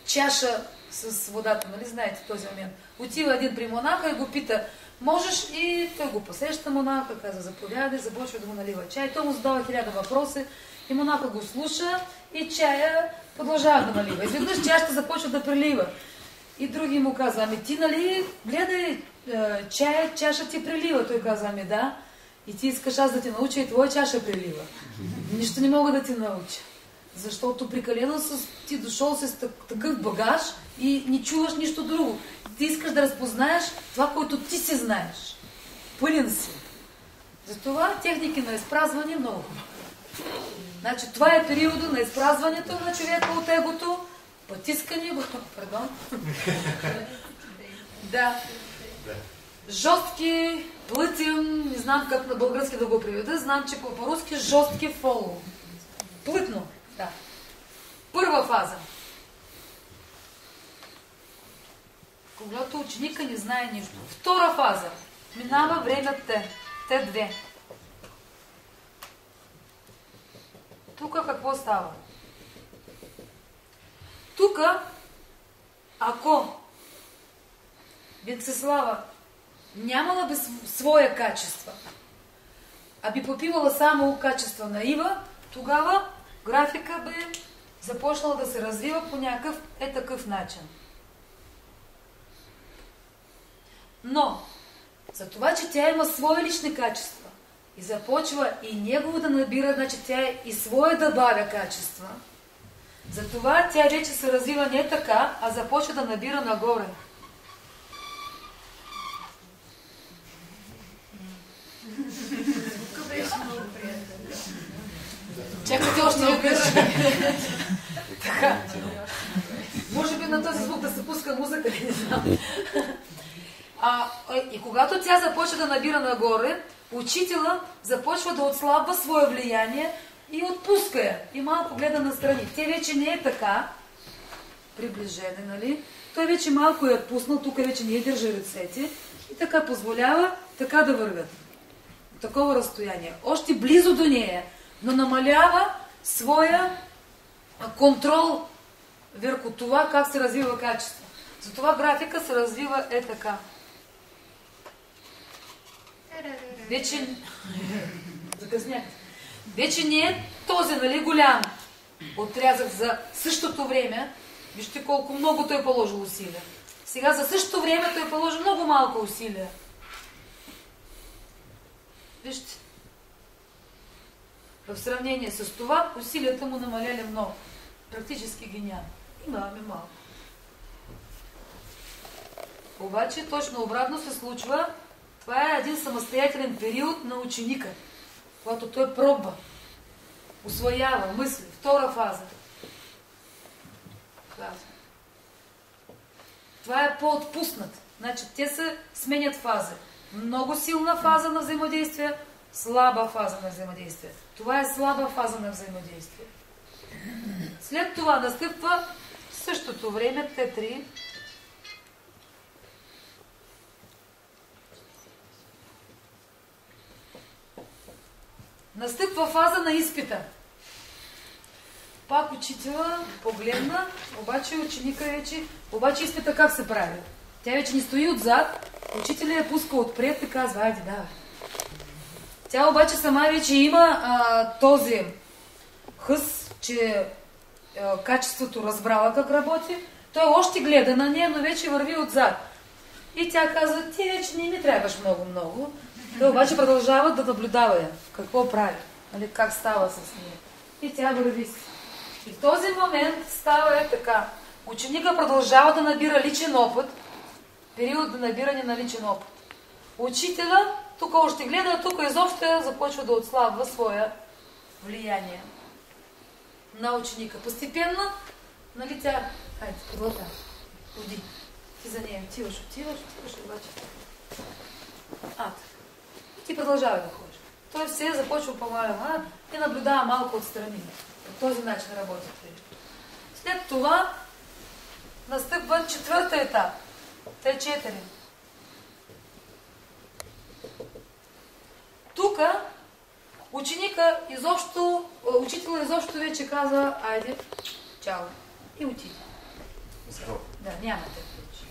чаша с водата, нали знаете този момент. Отива един при монаха и го пита, можеш, и той го посеща монаха, казва, заповядай, започва да му налива чай. Той му задава 1000 въпроси и монаха го слуша и чая продължава да налива. Изведнъж чашата започва да прелива. И други му казва, ами ти, нали, гледай, чаша ти прелива. Той казва, ами да, и ти искаш аз да ти науча, и твоя чаша прелива. Нищо не мога да ти науча. Защото прекалено ти дошъл с такъв багаж и не чуваш нищо друго. Ти искаш да разпознаеш това, което ти си знаеш. Пълен си. Затова техники на изпразване много. Значи това е периода на изпразването на човека от егото, потискане го, пардон. Да. Жестки, плътен, не знам как на български да го приведа, знам, че по-руски жестки фоло. Плътно, да. Първа фаза. Когато ученика не знае нищо. Втора фаза. Минава време Т2. Тук какво става? Тук, ако Венцеслава нямала би своя качества, а би попивала само качества на Ива, тогава графика би започнала да се развива по някакъв такъв начин. Но, за това, че тя има свои лични качества и започва и негово да набира, значи тя и своя да добавя качества, затова тя вече се развива не така, а започва да набира нагоре. Чакайте още веднъж. Така. Може би на този звук да се пуска музика, не знам. И когато тя започва да набира нагоре, учителя започва да отслабва свое влияние и отпуска я. И малко гледа настрани. Те вече не е така приближене, нали? Той вече малко е отпуснал, тук вече не е държа ръцете и така позволява така да вървят. Такова разстояние. Още близо до нея, но намалява своя контрол върху това как се развива качество. Затова графика се развива така. Вече закъсняхте. Вече не е този, нали, голям отрязък за същото време. Вижте колко много той положил усилия. Сега за същото време той положи много малко усилия. Вижте. В сравнение с това, усилията му намаляли много. Практически ги няма. Имаме малко. Обаче точно обратно се случва. Това е един самостоятелен период на ученика, когато той пробва, усвоява, мисли. Втора фаза. Това е по-отпуснат. Значи те се сменят фази. Много силна фаза на взаимодействие, слаба фаза на взаимодействие. Това е слаба фаза на взаимодействие. След това настъпва същото време Т3. Настъпва фаза на изпита. Пак учителя погледна, обаче ученика вече... Обаче изпита как се прави? Тя вече не стои отзад, учителя я пуска отпред и казва, айде, давай. Тя обаче сама вече има този хъс, че качеството разбрала как работи. Той още гледа на нея, но вече върви отзад. И тя казва, ти вече не ми трябваш много-много. Той обаче продължава да наблюдава я. Какво прави? Нали, как става с нея. И тя върви си. И в този момент става така. Ученика продължава да набира личен опит. Период на набиране на личен опит. Учителя тук още гледа, а тук изобщо започва да отслабва своя влияние на ученика. Постепенно, нали тя... Хайде, подлата. Ходи. Ти за нея. Отиваш, обаче. Ти продължава да ходиш. Той все започва по-малко и наблюдава малко отстрани. По този начин работи. След това настъпва четвърта етап. Т4. Тук учителя изобщо вече каза, айде, чао, и отиде. Да, нямате ключ.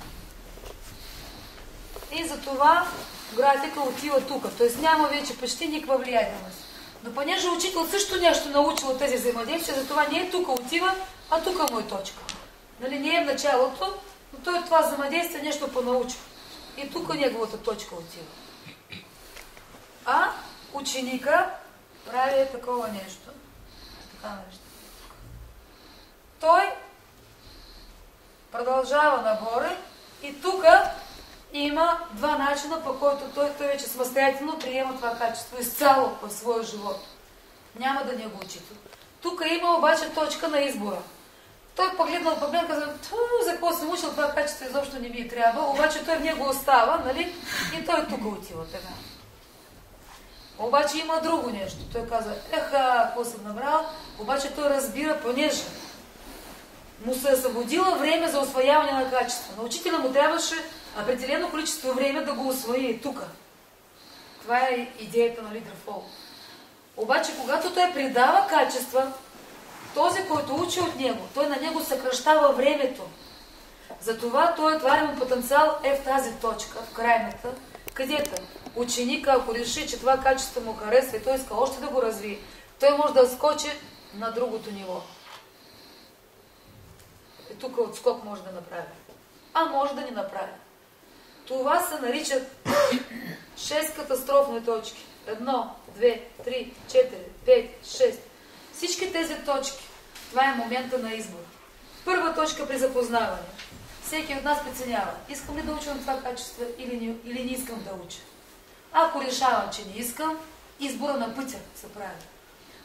И затова графика отива тук. Т.е. няма вече почти никаква влияемост. Но понеже учител също нещо научил от тези взаимодействия, затова не е тук отива, а тук му е точка. Нали, не е в началото, но той това взаимодействие нещо понаучил. И тук неговата точка отива. А ученика прави такова нещо. Така нещо. Той продължава нагоре и тук има два начина, по който той вече самостоятелно приема това качество изцяло в своя живот. Няма да не го учите. Тук има обаче точка на избора. Той погледнал, казва, за какво съм учил, това качество изобщо не ми трябва, обаче той в него остава, нали? И той тук отива така. Обаче има друго нещо. Той казва, какво съм набрал, обаче той разбира, понеже му се е събудило време за усвояване на качество. На учителя му трябваше определено количество време да го усвои и тук. Това е идеята на Лидер Фол. Обаче, когато той придава качества, този, който учи от него, той на него съкръщава времето. Затова той отваряме потенциал е в тази точка, в крайната, където ученика, ако реши, че това качество му харесва и той иска още да го развие, той може да скочи на другото ниво. И тук отскок може да направи. А може да не направи. Това се наричат 6 катастрофни точки. 1, 2, 3, 4, 5, 6. Всички тези точки, това е момента на избор. Първа точка при запознаване. Всеки от нас преценява, искам ли да уча на това качество или не искам да уча. Ако решавам, че не искам, избора на пътя се прави.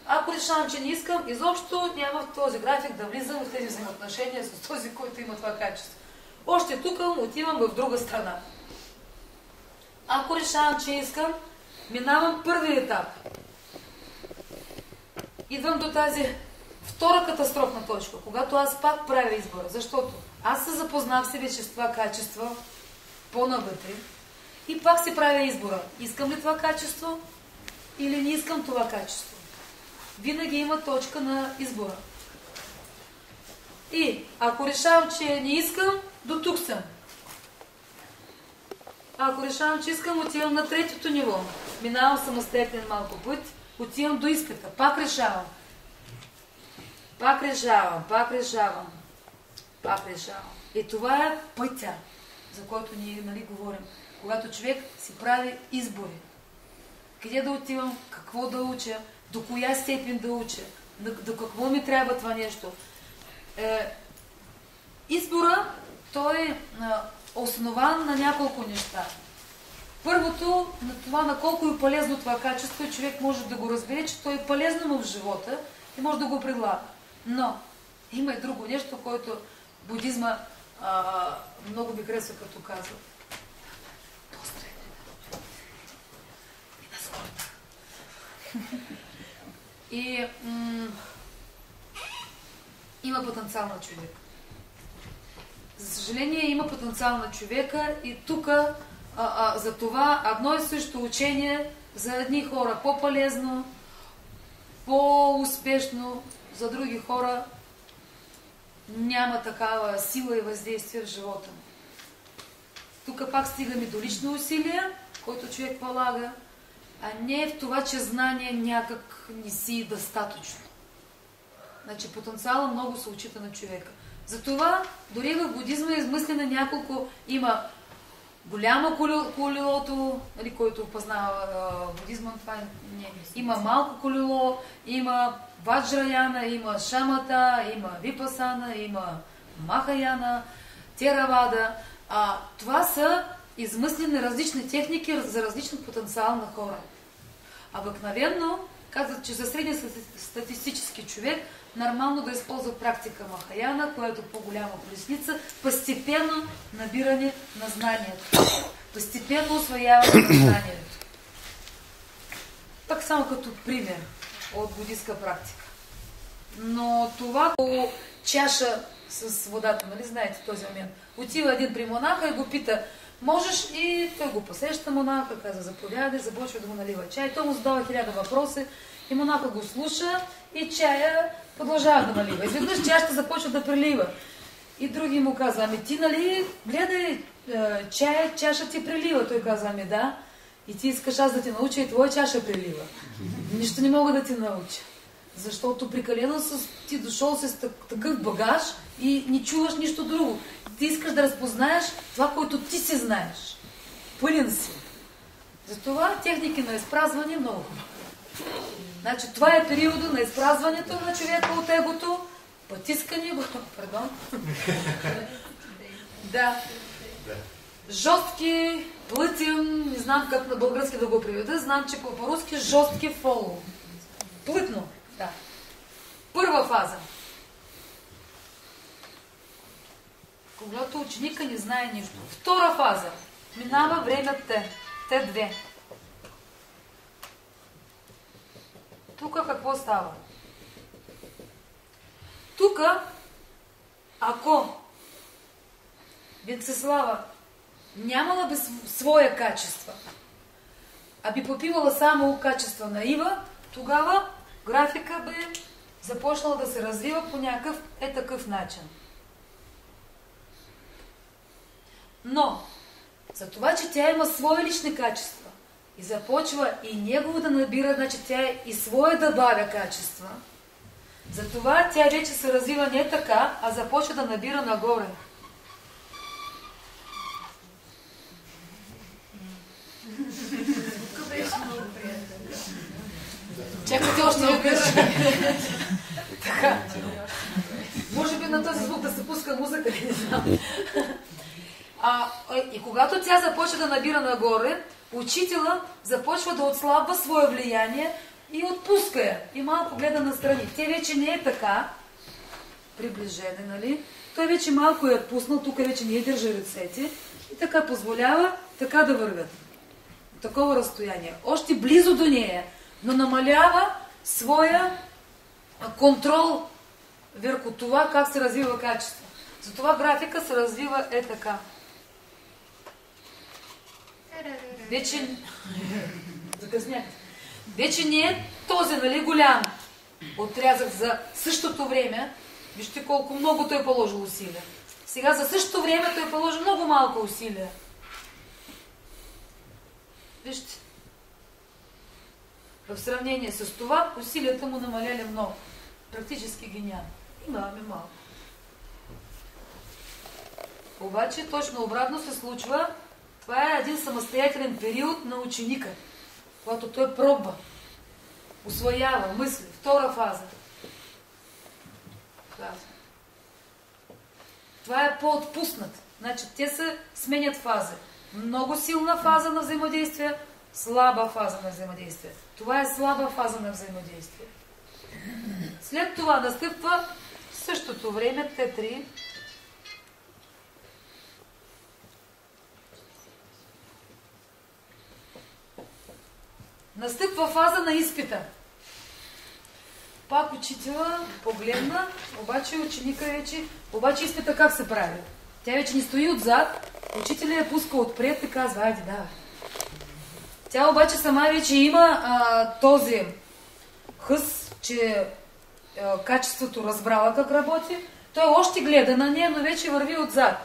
Ако решавам, че не искам, изобщо няма в този график да влизам в тези взаимоотношения с този, който има това качество. Още тук му отивам в друга страна. Ако решавам, че искам, минавам първи етап. Идвам до тази втора катастрофна точка, когато аз пак правя избора. Защото аз се запознах себе, че с това качество по-навътре и пак се правя избора. Искам ли това качество или не искам това качество? Винаги има точка на избора. И ако решавам, че не искам, до тук съм. Ако решавам, че искам, отивам на третото ниво. Минавам самостоятелен малко път, отивам до изпита. Пак решавам. Пак решавам, пак решавам. Пак решавам. И това е пътя, за който ние, нали, говорим. Когато човек си прави избори. Къде да отивам, какво да уча, до коя степен да уча, до какво ми трябва това нещо. Избора, той е основан на няколко неща. Първото, на това на колко е полезно това качество, човек може да го разбере, че той е полезно в живота и може да го предлага. Но има и друго нещо, което будизма много ми харесва, като казва. И има потенциал на човек. За съжаление има потенциал на човека и тук за това едно и също учение за едни хора по-полезно, по-успешно, за други хора няма такава сила и въздействие в живота му. Тук пак стигаме до лично усилие, който човек полага, а не в това, че знание някак не си достатъчно. Значи потенциалът много се отчита на човека. Затова дори в будизма е измислено няколко, има голямо колелото, нали, който познава будизма, това не е. Има малко колело, има ваджраяна, има шамата, има випасана, има махаяна, теравада. Това са измислени различни техники за различен потенциал на хора. Обикновено казват, че за среднестатистически човек нормално да използва практика Махаяна, която е по-голяма колесница, постепенно набиране на знанието. Постепенно усвояване на знанието. Так само като пример от будистка практика. Но това чаша с водата, нали знаете този момент. Отива един при монаха и го пита, можеш, и той го посреща монаха, каза заповядай, започва да му налива чай. Той му задава 1000 въпроси и монаха го слуша и чая продължава да налива. Изведнъж чашата започва да прелива. И други му казва, ами ти, нали, гледай, чаша ти прилива. Той казва, ами да. И ти искаш аз да ти науча и твоя чаша прилива. Нищо не мога да ти науча. Защото прекалено ти дошъл с такъв багаж и не чуваш нищо друго. Ти искаш да разпознаеш това, което ти си знаеш. Пълен си. Затова техники на изпразване много. Значи това е периода на изпразването на човека от егото, потискане го, пардон. Да. Жестки, плътен, не знам как на български да го приведа, знам, че по-руски жестки фоло. Плътно, да. Първа фаза. Когато ученика не знае нищо. Втора фаза. Минава време Т2. Тук какво става? Тук, ако Венцеслава нямала би своя качества, а би попивала само качества на Ива, тогава графика би започнала да се развива по някакъв такъв начин. Но, за това, че тя има свои лични качества и започва и негово да набира, значи тя и своя да бавя качества, затова тя вече се развива не така, а започва да набира нагоре. Чакайте още веднъж. Така. Може би на този звук да се пуска музика, не знам. И когато тя започва да набира нагоре, учителя започва да отслабва свое влияние и отпуска я. И малко гледа настрани. Те вече не е така приближене, нали? Той вече малко е отпуснал, тук вече не е държа ръцете и така позволява така да вървят. Такова разстояние. Още близо до нея, но намалява своя контрол върху това как се развива качество. Затова графика се развива така. Вече... Закъснях. Вече не е този, нали, голям отрязък за същото време. Вижте колко много той положил усилия. Сега за същото време той положи много малко усилия. Вижте. В сравнение с това, усилията му намаляли много. Практически ги няма. Имаме малко. Обаче точно обратно се случва. Това е един самостоятелен период на ученика, когато той пробва, усвоява, мисли. Втора фаза. Това е по-отпуснат. Значи те се сменят фази. Много силна фаза на взаимодействие, слаба фаза на взаимодействие. Това е слаба фаза на взаимодействие. След това настъпва същото време Т3. Настъпва фаза на изпита. Пак учителя погледна, обаче ученика вече... Обаче изпита как се прави? Тя вече не стои отзад, учителя я пуска отпред и казва, айде, давай. Тя обаче сама вече има този хъс, че качеството разбрала как работи. Той още гледа на нея, но вече върви отзад.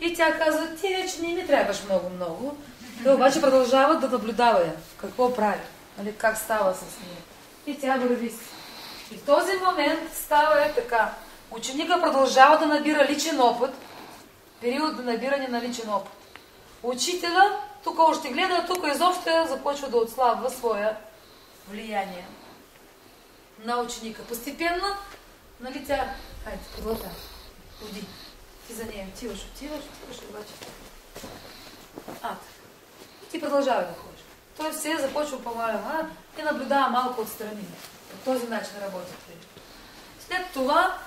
И тя казва, ти вече не ми трябваш много. Той обаче продължава да наблюдава я. Какво прави? Нали, как става с нея. И тя върви си. И в този момент става така. Ученика продължава да набира личен опит. Период на набиране на личен опит. Учителя тук още гледа, а тук изобщо започва да отслабва своя влияние на ученика. Постепенно, нали тя... Хайде, подлата. Ходи. Ти за нея отиваш, обаче. Ти продължава да ходиш. Той все започва по-малко и наблюдава малко отстрани. По този начин работи. След това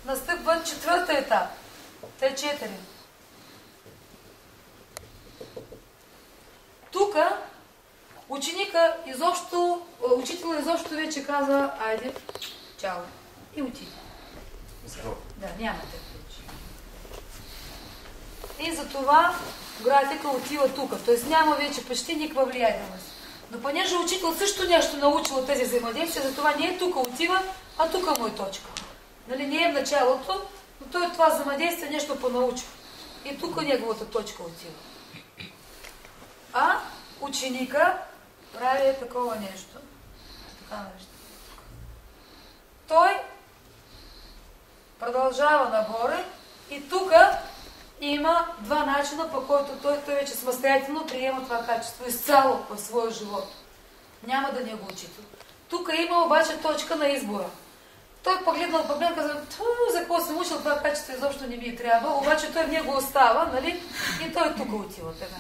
настъпва четвърта етап. Т4. Тук учителя изобщо вече казва, айде, чао. И отиде. Да, няма те вече. И затова графика отива тук. Тоест няма вече почти никаква влиятелност. Но понеже учител също нещо научил от тези взаимодействия, затова не е тук отива, а тук му е точка. Нали, не е в началото, но той това взаимодействие нещо понаучи. И тук неговата точка отива. А ученика прави такова нещо. Така нещо. Той продължава нагоре и тук има два начина, по който той вече самостоятелно приема това качество изцяло в своя живот. Няма да не го учител. Тук има обаче точка на избора. Той погледнал и казва, за какво съм учил, това качество изобщо не ми трябва, обаче той в него остава, нали? И той тук отива така.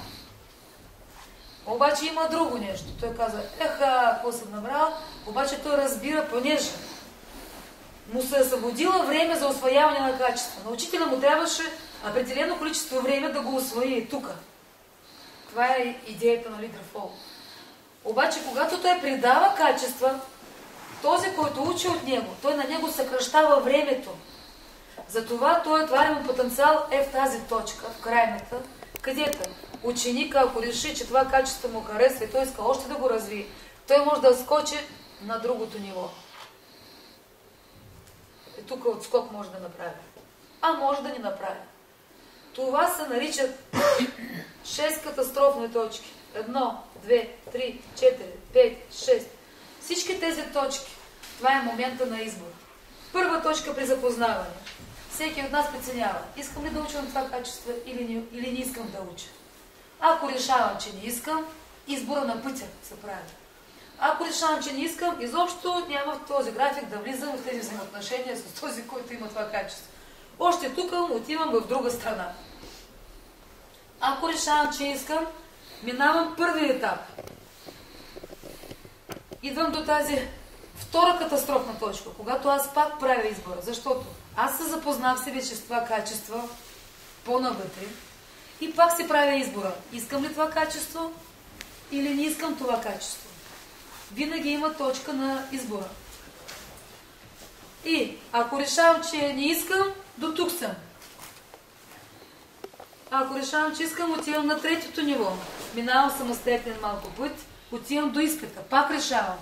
Обаче има друго нещо. Той казва, какво съм набрал, обаче той разбира, понеже му се е събудило време за усвояване на качество. На учителя му трябваше определено количество време да го усвои тук. Това е идеята на Лидер Фол. Обаче, когато той придава качества, този, който учи от него, той на него съкращава времето. Затова той отваряме потенциал е в тази точка, в крайната, където ученика, ако реши, че това качество му харесва и той иска още да го развие, той може да скочи на другото ниво. И тук отскок може да направи. А може да не направи. Това се наричат 6 катастрофни точки. 1, 2, 3, 4, 5, 6. Всички тези точки, това е момента на избор. Първа точка при запознаване. Всеки от нас преценява, искам ли да уча на това качество или не искам да уча. Ако решавам, че не искам, избора на пътя се прави. Ако решавам, че не искам, изобщо няма в този график да влизам в тези взаимоотношения с този, който има това качество. Още тук отивам в друга страна. Ако решавам, че искам, минавам първи етап. Идвам до тази втора катастрофна точка, когато аз пак правя избора. Защото аз се запознах себе с това качество по-навътре и пак си правя избора. Искам ли това качество или не искам това качество? Винаги има точка на избора. И ако решавам, че не искам, до тук съм. Ако решавам, че искам, отивам на третото ниво. Минавам самостоятелен малко път, отивам до изпита. Пак решавам.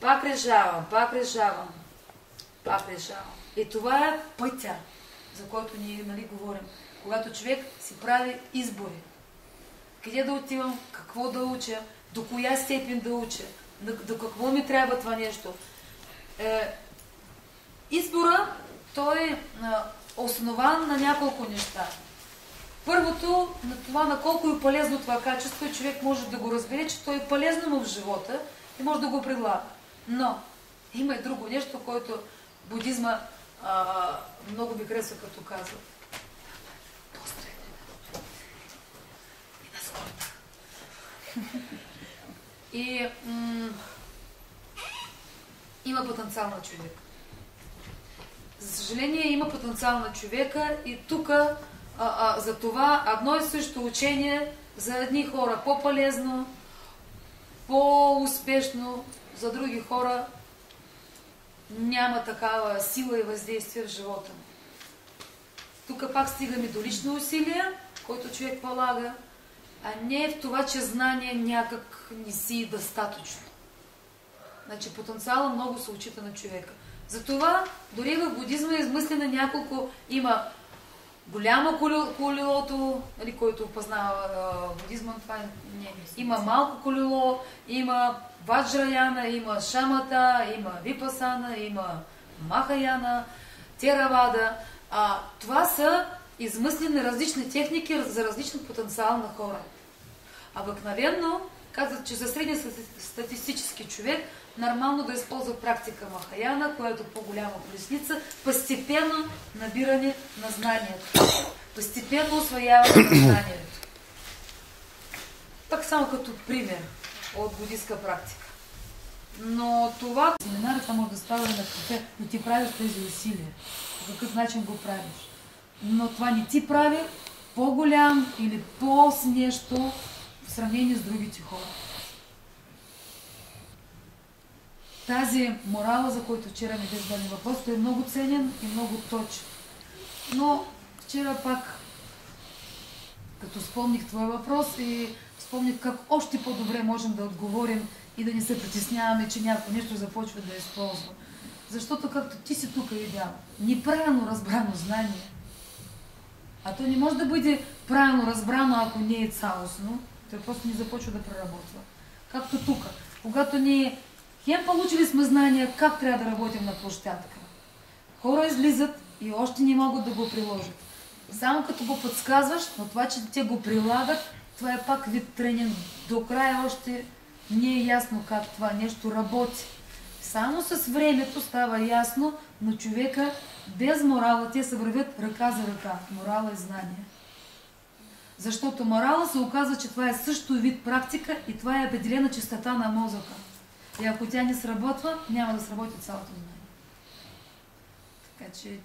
Пак решавам, пак решавам. Пак решавам. И това е пътя, за който ние говорим. Когато човек си прави избори. Къде да отивам, какво да уча, до коя степен да уча, до какво ми трябва това нещо. Избора, той е основан на няколко неща. Първото, на това на колко е полезно това качество, и човек може да го разбере, че той е полезно му в живота и може да го предлага. Но има и друго нещо, което будизма много ми харесва, като казва. И има потенциал на човек. За съжаление има потенциал на човека и тук за това едно и също учение за едни хора по-полезно, по-успешно, за други хора няма такава сила и въздействие в живота. Тук пак стигаме до лично усилие, който човек полага, а не в това, че знание някак не си достатъчно. Значи потенциалът много се отчита на човека. Затова дори в будизма е измислено няколко, има голямо колелото, който познава будизма, това не. Има малко колело, има ваджраяна, има шамата, има випасана, има махаяна, теравада. Това са измислени различни техники за различен потенциал на хора. Обикновено казват, че за средния статистически човек нормално да използва практика Махаяна, която е по-голяма колесница, постепенно набиране на знанието, постепенно усвояване на знанието. Так само като пример от будистка практика. Но това семинарът може да става на кафе, но ти правиш тези усилия. По какъв начин го правиш? Но това не ти прави по-голям или по-с нещо в сравнение с другите хора. Тази морала, за който вчера ми беше даден въпрос, е много ценен и много точен. Но вчера пак, като спомних твой въпрос и спомних как още по-добре можем да отговорим и да не се притесняваме, че някой нещо започва да използва. Защото както ти си тук видял, неправилно разбрано знание, а то не може да бъде правилно разбрано, ако не е цялостно, той просто не започва да преработва. Както тук, когато ние хем получили сме знания как трябва да работим на площадка. Хора излизат и още не могат да го приложат. Само като го подсказваш, но това, че те го прилагат, това е пак вид тренинг. До края още не е ясно как това нещо работи. Само с времето става ясно, но човека без морала те се вървят ръка за ръка. Морала и знание. Защото морала се оказва, че това е също вид практика и това е определена чистота на мозъка. И ако тя не сработва, няма да сработи цялото знание. Така че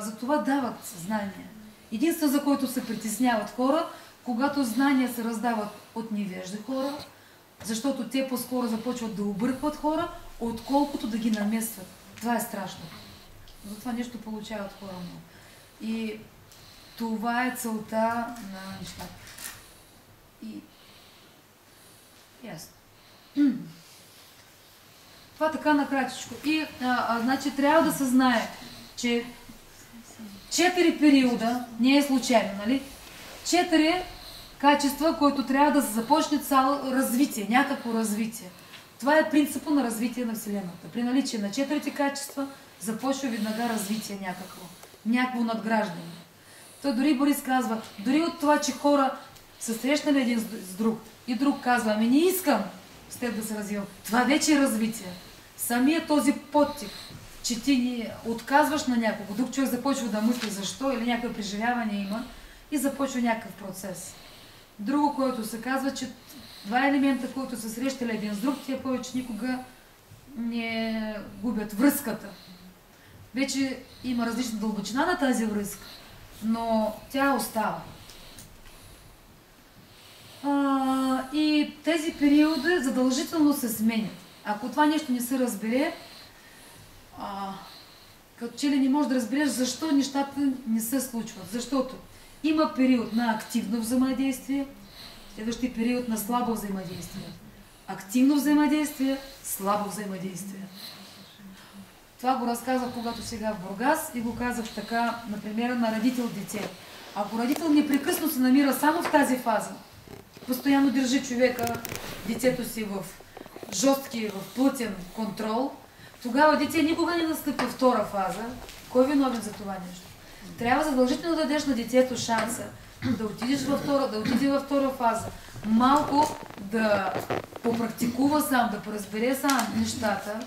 за това дават знания. Единствено, за който се притесняват хора, когато знания се раздават от невежди хора, защото те по-скоро започват да объркват хора, отколкото да ги наместват. Това е страшно. Затова нещо получават хора много. И това е целта на нещата. И ясно. Това така накратичко. И значи трябва да се знае, че 4 периода не е случайно, нали? 4 качества, които трябва да се започне цяло развитие, някакво развитие. Това е принципът на развитие на Вселената. При наличие на 4 качества започва веднага развитие някакво надграждане. Той дори Борис казва, дори от това, че хора са срещнали един с друг и друг казва, ами не искам с теб да се развивам. Това вече е развитие. Самия този подтик, че ти ни отказваш на някого, друг човек започва да мисли защо или някакво преживяване има и започва някакъв процес. Друго, което се казва, че два елемента, които са срещали един с друг, тия повече никога не губят връзката. Вече има различна дълбочина на тази връзка, но тя остава. И тези периоди задължително се сменят. Ако това нещо не се разбере, като че ли не можеш да разбереш защо нещата не се случват. Защото има период на активно взаимодействие, следващия период на слабо взаимодействие. Активно взаимодействие, слабо взаимодействие. Това го разказах, когато сега в Бургас и го казах така, например, на родител-дете. Ако родител непрекъснато се намира само в тази фаза, постоянно държи човека, детето си в жестки, в плътен контрол, тогава дете никога не настъпва втора фаза. Кой е виновен за това нещо? Трябва задължително да дадеш на детето шанса да отиде във втора фаза. Малко да попрактикува сам, да поразбере сам нещата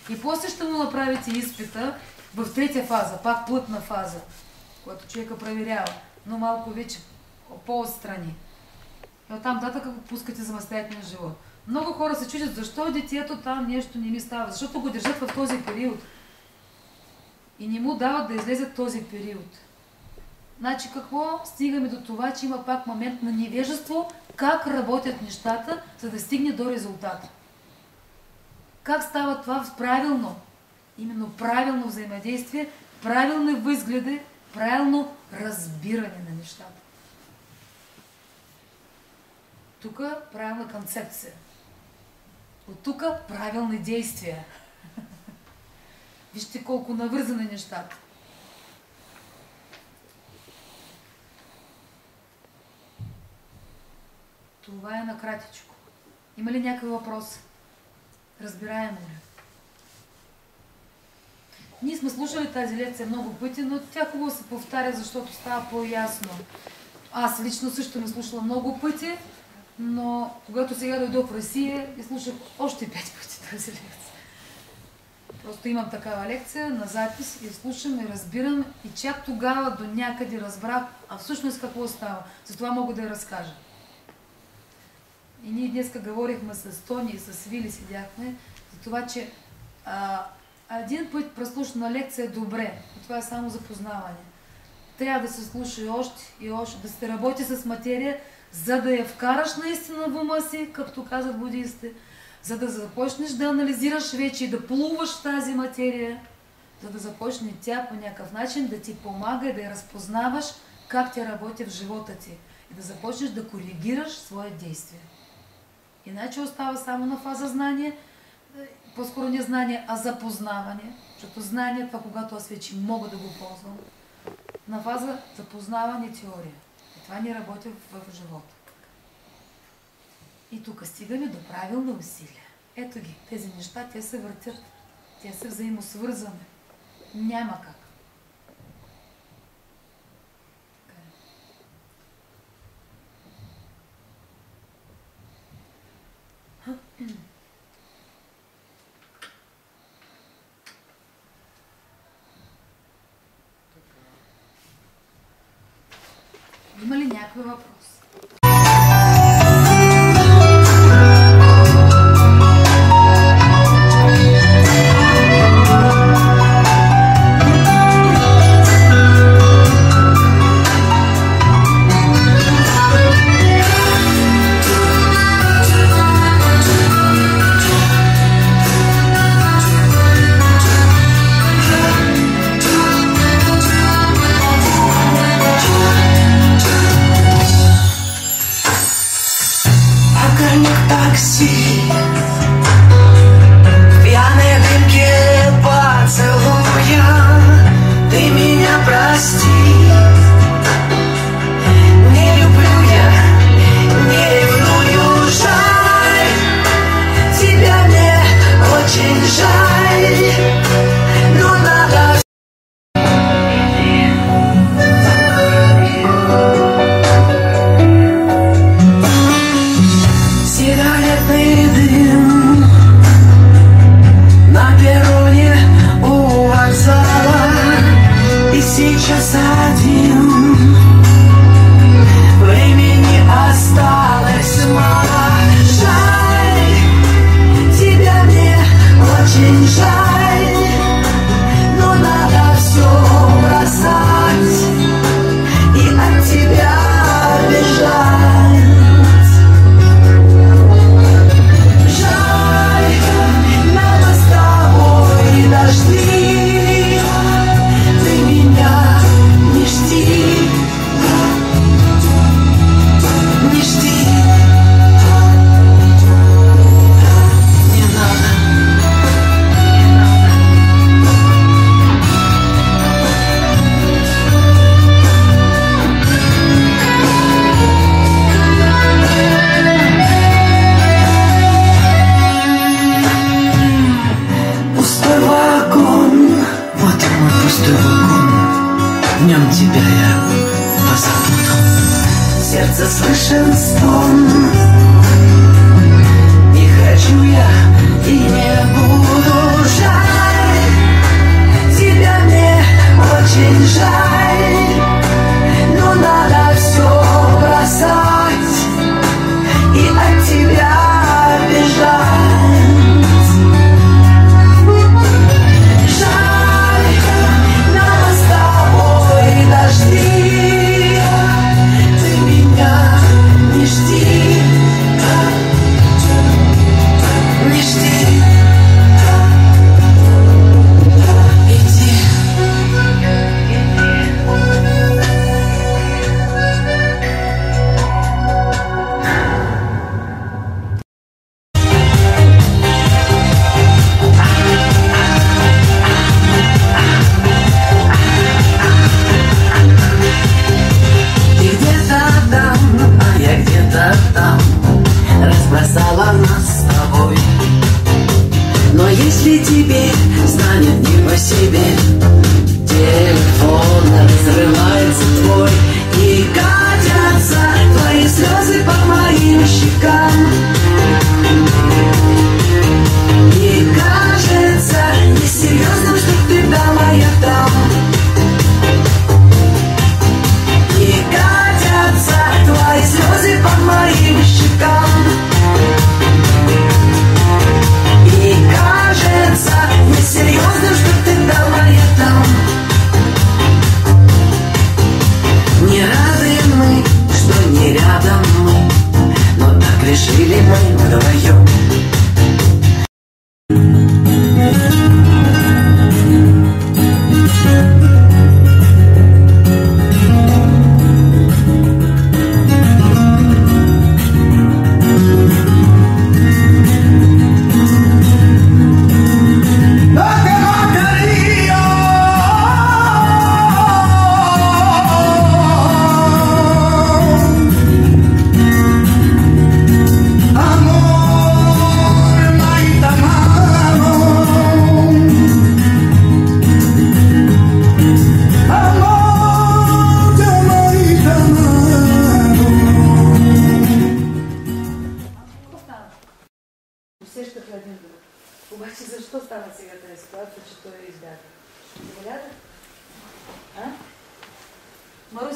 и после ще му направите изпита в третия фаза, пак плътна фаза, която човека проверява, но малко вече по-отстрани. И оттам нататък го пускате самостоятелен живот. Много хора се чудят защо детето там нещо не ми става, защото го държат в този период и не му дават да излезе този период. Значи какво? Стигаме до това, че има пак момент на невежество, как работят нещата, за да стигне до резултата. Как става това в правилно, именно правилно взаимодействие, правилни възгледи, правилно разбиране на нещата. Тук правилна концепция. От тук правилни действия. Вижте колко навързани нещата. Това е накратичко. Има ли някакъв въпрос? Разбираемо ли? Ние сме слушали тази лекция много пъти, но тя хубаво се повтаря, защото става по-ясно. Аз лично също ме слушала много пъти, но когато сега дойдох в Русия, я слушах още 5 пъти тази лекция. Просто имам такава лекция на запис и слушам и разбирам и чак тогава до някъде разбрах, а всъщност какво става. Затова мога да я разкажа. И ние днеска говорихме с Тони и с Вили, седяхме, за това, че един път прослушана лекция е добре, и това е само за познаване. Трябва да се слуша и още, да се работи с материя, за да я вкараш наистина в ума си, както казват буддистите, за да започнеш да анализираш вече и да плуваш в тази материя, за да започне тя по някакъв начин да ти помага и да я разпознаваш как тя работи в живота ти и да започнеш да коригираш своя действие. Иначе остава само на фаза знание, по-скоро не знание, а запознаване, защото знание това, когато аз вече мога да го ползвам, на фаза запознаване теория. И това не работи в живота. И тук стигаме до правилно усилие. Ето ги, тези неща, те се въртят, те са взаимосвързани. Няма как. Има ли някой въпрос? Слышен стон. Не хочу я и не буду. Жаль, тебя мне очень жаль, но надо все бросать и от тебя бежать. Жаль, нам с тобой дожди. Не жди, не жди, иди, иди.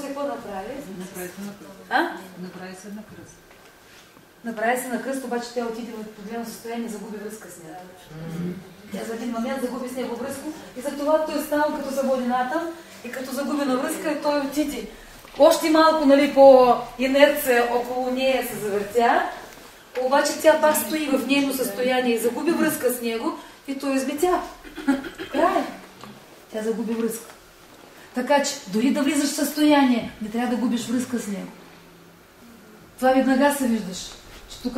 после какво направи? Направи се на кръст. А? Направи се на кръст. Направи се на кръст, обаче тя отиде в подвено състояние и загуби връзка с нея. Тя за един момент загуби с него връзка и затова той стана като заводената и като загубена връзка той отиде. Още малко, нали, по инерция около нея се завъртя, обаче тя пак стои в нейно състояние и загуби връзка с него и той излетя. Край. Тя загуби връзка. Така че, дори да влизаш в състояние, не трябва да губиш връзка с него. Това веднага се виждаш, че тук